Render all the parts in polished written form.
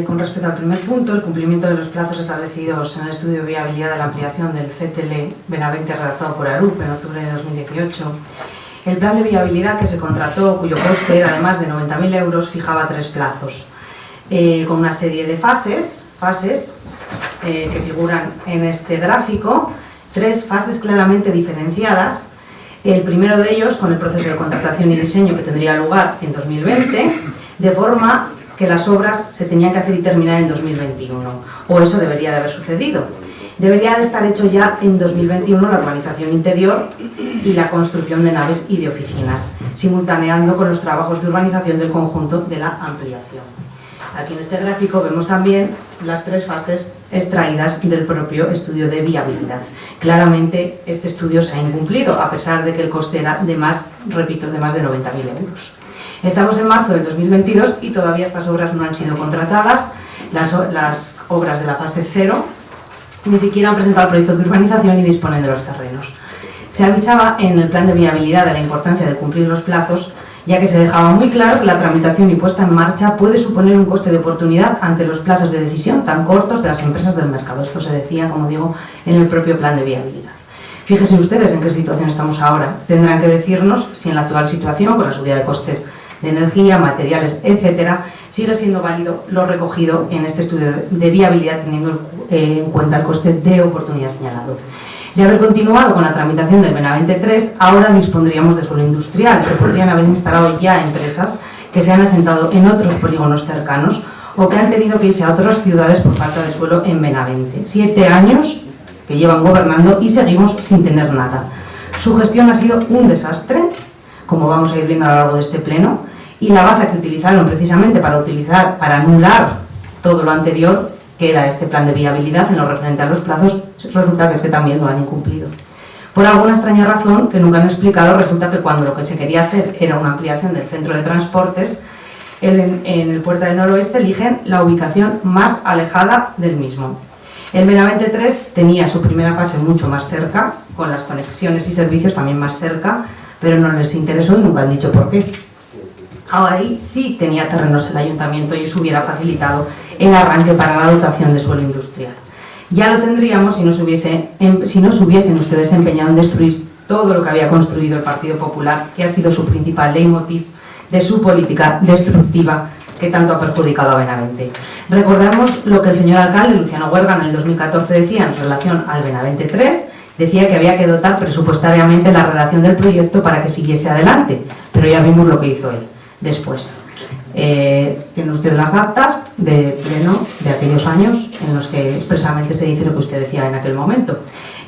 Con respecto al primer punto, el cumplimiento de los plazos establecidos en el estudio de viabilidad de la ampliación del CTL Benavente redactado por ARUP en octubre de 2018, el plan de viabilidad que se contrató, cuyo coste era de más de 90.000 euros, fijaba 3 plazos, con una serie de fases que figuran en este gráfico, 3 fases claramente diferenciadas. El primero de ellos con el proceso de contratación y diseño que tendría lugar en 2020, de forma que las obras se tenían que hacer y terminar en 2021, o eso debería de haber sucedido. Debería de estar hecho ya en 2021 la urbanización interior y la construcción de naves y de oficinas, simultaneando con los trabajos de urbanización del conjunto de la ampliación. Aquí en este gráfico vemos también las 3 fases extraídas del propio estudio de viabilidad. Claramente este estudio se ha incumplido, a pesar de que el coste era de más, repito, de más de 90.000 euros. Estamos en marzo del 2022 y todavía estas obras no han sido contratadas, las obras de la fase 0 ni siquiera han presentado el proyecto de urbanización y disponen de los terrenos. Se avisaba en el plan de viabilidad de la importancia de cumplir los plazos, ya que se dejaba muy claro que la tramitación y puesta en marcha puede suponer un coste de oportunidad ante los plazos de decisión tan cortos de las empresas del mercado. Esto se decía, como digo, en el propio plan de viabilidad. Fíjense ustedes en qué situación estamos ahora. Tendrán que decirnos si en la actual situación, con la subida de costes de energía, materiales, etcétera, sigue siendo válido lo recogido en este estudio de viabilidad, teniendo en cuenta el coste de oportunidad señalado. De haber continuado con la tramitación del Benavente 3, ahora dispondríamos de suelo industrial. Se podrían haber instalado ya empresas que se han asentado en otros polígonos cercanos o que han tenido que irse a otras ciudades por falta de suelo en Benavente. 7 años que llevan gobernando y seguimos sin tener nada. Su gestión ha sido un desastre, como vamos a ir viendo a lo largo de este pleno, y la baza que utilizaron precisamente para anular todo lo anterior, que era este plan de viabilidad en lo referente a los plazos, resulta que es que también lo han incumplido. Por alguna extraña razón que nunca han explicado, resulta que cuando lo que se quería hacer era una ampliación del centro de transportes, en el Puerta del Noroeste eligen la ubicación más alejada del mismo. El Benavente 3 tenía su primera fase mucho más cerca, con las conexiones y servicios también más cerca, pero no les interesó y nunca han dicho por qué. Ahora ahí sí tenía terrenos el ayuntamiento y eso hubiera facilitado el arranque para la dotación de suelo industrial. Ya lo tendríamos si no se hubiesen ustedes empeñado en destruir todo lo que había construido el Partido Popular, que ha sido su principal leitmotiv de su política destructiva que tanto ha perjudicado a Benavente. Recordamos lo que el señor alcalde Luciano Huerga en el 2014 decía en relación al Benavente 3, decía que había que dotar presupuestariamente la redacción del proyecto para que siguiese adelante, pero ya vimos lo que hizo él después. Tiene usted las actas de pleno de aquellos años en los que expresamente se dice lo que usted decía en aquel momento.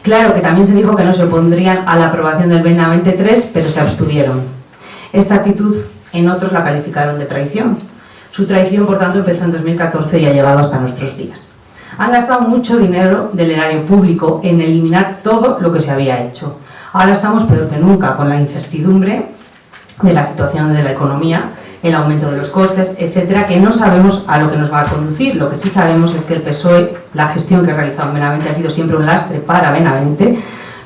Claro que también se dijo que no se opondrían a la aprobación del Benavente 3, pero se abstuvieron. Esta actitud en otros la calificaron de traición. Su traición, por tanto, empezó en 2014 y ha llegado hasta nuestros días. Han gastado mucho dinero del erario público en eliminar todo lo que se había hecho. Ahora estamos peor que nunca, con la incertidumbre de la situación de la economía, el aumento de los costes, etcétera, que no sabemos a lo que nos va a conducir. Lo que sí sabemos es que el PSOE, la gestión que ha realizado en Benavente ha sido siempre un lastre para Benavente.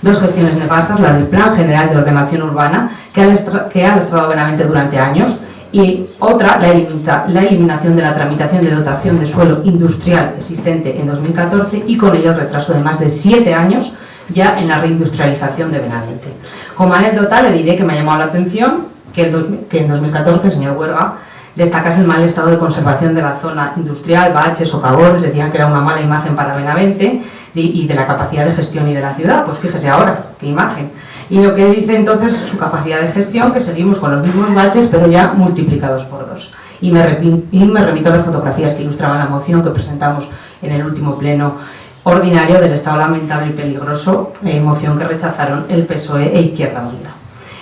2 gestiones nefastas, la del Plan General de Ordenación Urbana, que ha lastrado Benavente durante años, y otra, la eliminación de la tramitación de dotación de suelo industrial existente en 2014 y con ello el retraso de más de 7 años ya en la reindustrialización de Benavente. Como anécdota le diré que me ha llamado la atención que en 2014 el señor Huerga destacase el mal estado de conservación de la zona industrial, baches, socavones, decían que era una mala imagen para Benavente y de la capacidad de gestión y de la ciudad. Pues fíjese ahora, qué imagen. Y lo que dice entonces su capacidad de gestión, que seguimos con los mismos baches, pero ya multiplicados por 2. Y me remito a las fotografías que ilustraban la moción que presentamos en el último pleno ordinario del estado lamentable y peligroso, moción que rechazaron el PSOE e Izquierda Unida.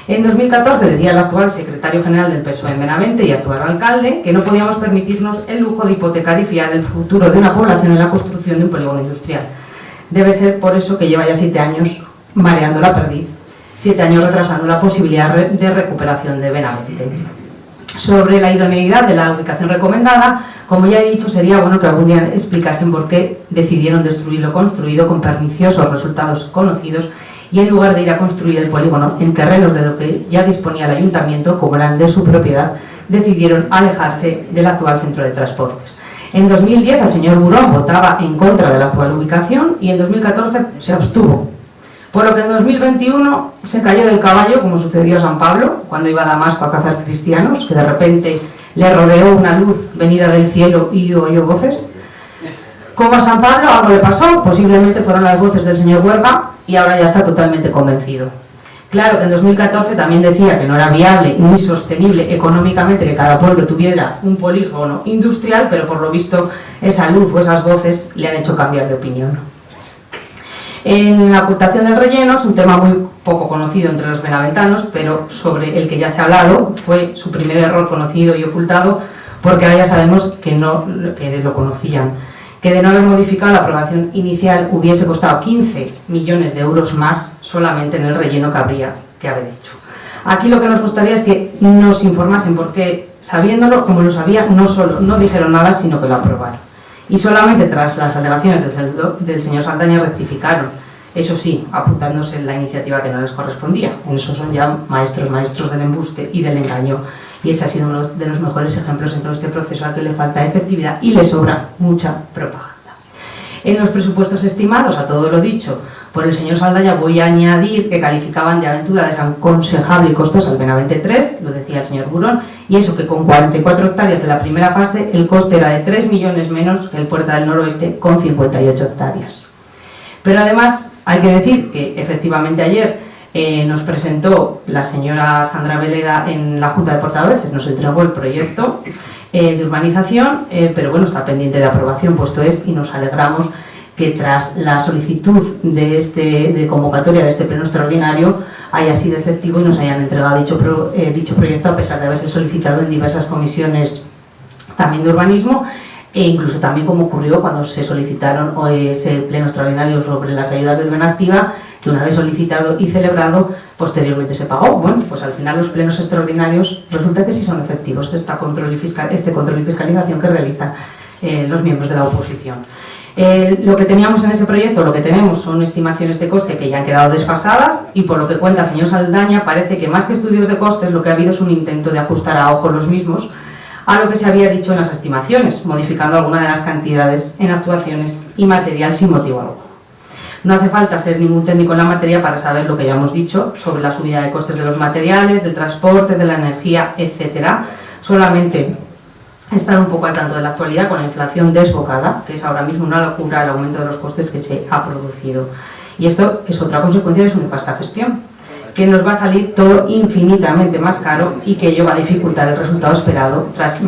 En 2014 decía el actual secretario general del PSOE en Benavente y actual alcalde que no podíamos permitirnos el lujo de hipotecar y fiar el futuro de una población en la construcción de un polígono industrial. Debe ser por eso que lleva ya 7 años mareando la perdiz, 7 años retrasando la posibilidad de recuperación de Benavente. Sobre la idoneidad de la ubicación recomendada, como ya he dicho, sería bueno que algún día explicasen por qué decidieron destruir lo construido con perniciosos resultados conocidos y en lugar de ir a construir el polígono en terrenos de lo que ya disponía el ayuntamiento, como eran de su propiedad, decidieron alejarse del actual centro de transportes. En 2010 el señor Burón votaba en contra de la actual ubicación y en 2014 se abstuvo. Por lo que en 2021 se cayó del caballo, como sucedió a San Pablo, cuando iba a Damasco a cazar cristianos, que de repente le rodeó una luz venida del cielo y oyó voces. Como a San Pablo algo le pasó, posiblemente fueron las voces del señor Huerga, y ahora ya está totalmente convencido. Claro que en 2014 también decía que no era viable ni sostenible económicamente que cada pueblo tuviera un polígono industrial, pero por lo visto esa luz o esas voces le han hecho cambiar de opinión. En la ocultación del relleno es un tema muy poco conocido entre los benaventanos, pero sobre el que ya se ha hablado. Fue su primer error conocido y ocultado, porque ahora ya sabemos que lo conocían. Que de no haber modificado la aprobación inicial hubiese costado 15 millones de euros más solamente en el relleno que habría que haber hecho. Aquí lo que nos gustaría es que nos informasen, porque sabiéndolo, como lo sabía, no solo no dijeron nada, sino que lo aprobaron. Y solamente tras las alegaciones del señor Saldaña rectificaron, eso sí, apuntándose en la iniciativa que no les correspondía. En eso son ya maestros del embuste y del engaño. Y ese ha sido uno de los mejores ejemplos en todo este proceso al que le falta efectividad y le sobra mucha propaganda. En los presupuestos estimados, a todo lo dicho por el señor Saldaña, voy a añadir que calificaban de aventura desaconsejable y costosa el Benavente 3, lo decía el señor Burón, y eso que con 44 hectáreas de la primera fase el coste era de 3 millones menos que el Puerta del Noroeste con 58 hectáreas. Pero además hay que decir que efectivamente ayer nos presentó la señora Sandra Veleda en la Junta de Portavoces, nos entregó el proyecto de urbanización, pero bueno, está pendiente de aprobación, puesto es, y nos alegramos que tras la solicitud de convocatoria de este pleno extraordinario haya sido efectivo y nos hayan entregado dicho proyecto, a pesar de haberse solicitado en diversas comisiones también de urbanismo, e incluso también como ocurrió cuando se solicitaron ese pleno extraordinario sobre las ayudas del Benactiva, que una vez solicitado y celebrado, posteriormente se pagó. Bueno, pues al final los plenos extraordinarios resulta que sí son efectivos este control y fiscalización que realizan los miembros de la oposición. Lo que teníamos en ese proyecto, lo que tenemos son estimaciones de coste que ya han quedado desfasadas, y por lo que cuenta el señor Saldaña parece que más que estudios de costes lo que ha habido es un intento de ajustar a ojo los mismos a lo que se había dicho en las estimaciones, modificando alguna de las cantidades en actuaciones y material sin motivo alguno. No hace falta ser ningún técnico en la materia para saber lo que ya hemos dicho sobre la subida de costes de los materiales, del transporte, de la energía, etcétera. Solamente estar un poco al tanto de la actualidad con la inflación desbocada, que es ahora mismo una locura el aumento de los costes que se ha producido. Y esto es otra consecuencia de su nefasta gestión, que nos va a salir todo infinitamente más caro y que ello va a dificultar el resultado esperado tras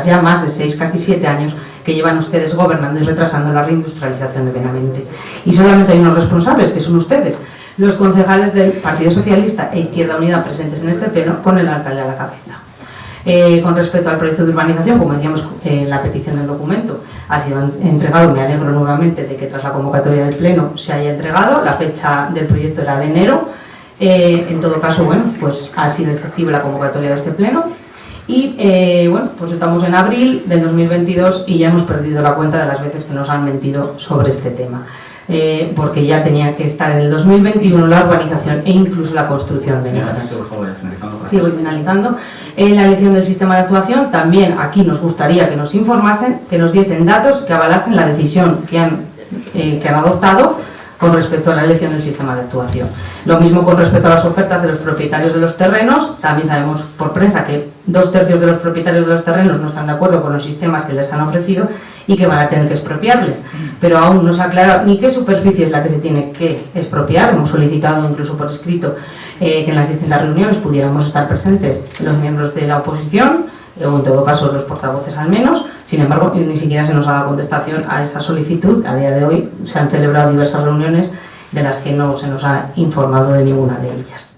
ya más de 6, casi 7 años que llevan ustedes gobernando y retrasando la reindustrialización de Benavente. Y solamente hay unos responsables, que son ustedes, los concejales del Partido Socialista e Izquierda Unida presentes en este pleno, con el alcalde a la cabeza. Con respecto al proyecto de urbanización, como decíamos en la petición del documento, ha sido entregado. Me alegro nuevamente de que tras la convocatoria del pleno se haya entregado. La fecha del proyecto era de enero. En todo caso, bueno, pues ha sido efectiva la convocatoria de este pleno. Y bueno, pues estamos en abril del 2022 y ya hemos perdido la cuenta de las veces que nos han mentido sobre este tema, porque ya tenía que estar en el 2021 la urbanización e incluso la construcción de nuevas. Sí, voy finalizando. En la elección del sistema de actuación también aquí nos gustaría que nos informasen, que nos diesen datos que avalasen la decisión que han adoptado con respecto a la elección del sistema de actuación. Lo mismo con respecto a las ofertas de los propietarios de los terrenos. También sabemos por prensa que 2/3 de los propietarios de los terrenos no están de acuerdo con los sistemas que les han ofrecido y que van a tener que expropiarles. Pero aún no se ha aclarado ni qué superficie es la que se tiene que expropiar. Hemos solicitado incluso por escrito que en las distintas reuniones pudiéramos estar presentes los miembros de la oposición, o en todo caso los portavoces al menos. Sin embargo, ni siquiera se nos ha dado contestación a esa solicitud. A día de hoy se han celebrado diversas reuniones de las que no se nos ha informado de ninguna de ellas.